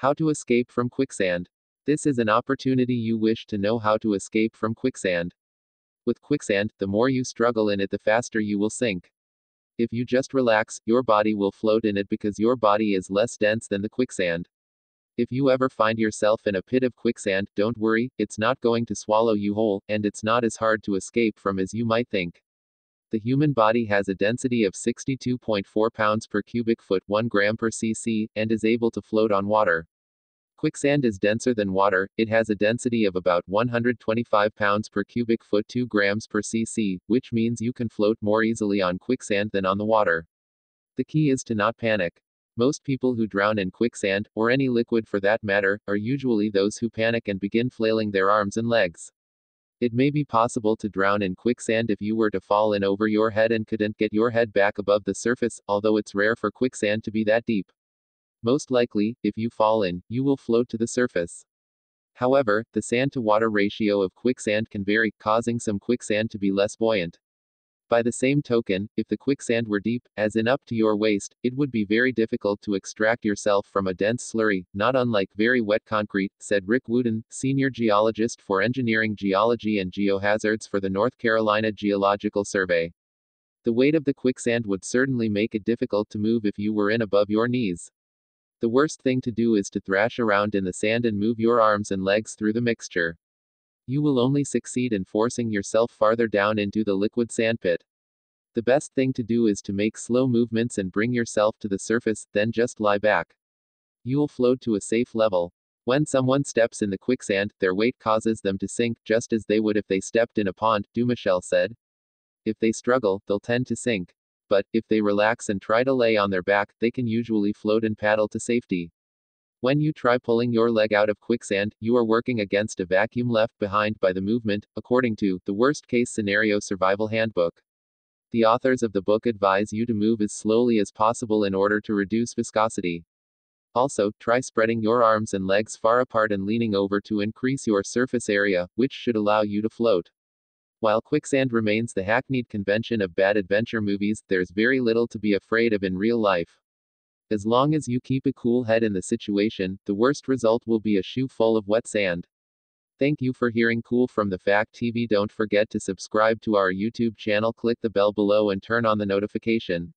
How to escape from quicksand. This is an opportunity you wish to know how to escape from quicksand. With quicksand, the more you struggle in it, the faster you will sink. If you just relax, your body will float in it because your body is less dense than the quicksand. If you ever find yourself in a pit of quicksand, don't worry, it's not going to swallow you whole, and it's not as hard to escape from as you might think. The human body has a density of 62.4 pounds per cubic foot 1 gram per cc, and is able to float on water. Quicksand is denser than water, it has a density of about 125 pounds per cubic foot 2 grams per cc, which means you can float more easily on quicksand than on the water. The key is to not panic. Most people who drown in quicksand, or any liquid for that matter, are usually those who panic and begin flailing their arms and legs. It may be possible to drown in quicksand if you were to fall in over your head and couldn't get your head back above the surface, although it's rare for quicksand to be that deep. Most likely, if you fall in, you will float to the surface. However, the sand-to-water ratio of quicksand can vary, causing some quicksand to be less buoyant. By the same token, if the quicksand were deep, as in up to your waist, it would be very difficult to extract yourself from a dense slurry, not unlike very wet concrete, said Rick Wooten, senior geologist for engineering geology and geohazards for the North Carolina Geological Survey. The weight of the quicksand would certainly make it difficult to move if you were in above your knees. The worst thing to do is to thrash around in the sand and move your arms and legs through the mixture. You will only succeed in forcing yourself farther down into the liquid sandpit. The best thing to do is to make slow movements and bring yourself to the surface, then just lie back. You'll float to a safe level. When someone steps in the quicksand, their weight causes them to sink, just as they would if they stepped in a pond, Dumichel said. If they struggle, they'll tend to sink. But, if they relax and try to lay on their back, they can usually float and paddle to safety. When you try pulling your leg out of quicksand, you are working against a vacuum left behind by the movement, according to the Worst Case Scenario Survival Handbook. The authors of the book advise you to move as slowly as possible in order to reduce viscosity. Also, try spreading your arms and legs far apart and leaning over to increase your surface area, which should allow you to float. While quicksand remains the hackneyed convention of bad adventure movies, there's very little to be afraid of in real life. As long as you keep a cool head in the situation, the worst result will be a shoe full of wet sand. Thank you for hearing Cool from the Fact TV. Don't forget to subscribe to our YouTube channel, click the bell below and turn on the notification.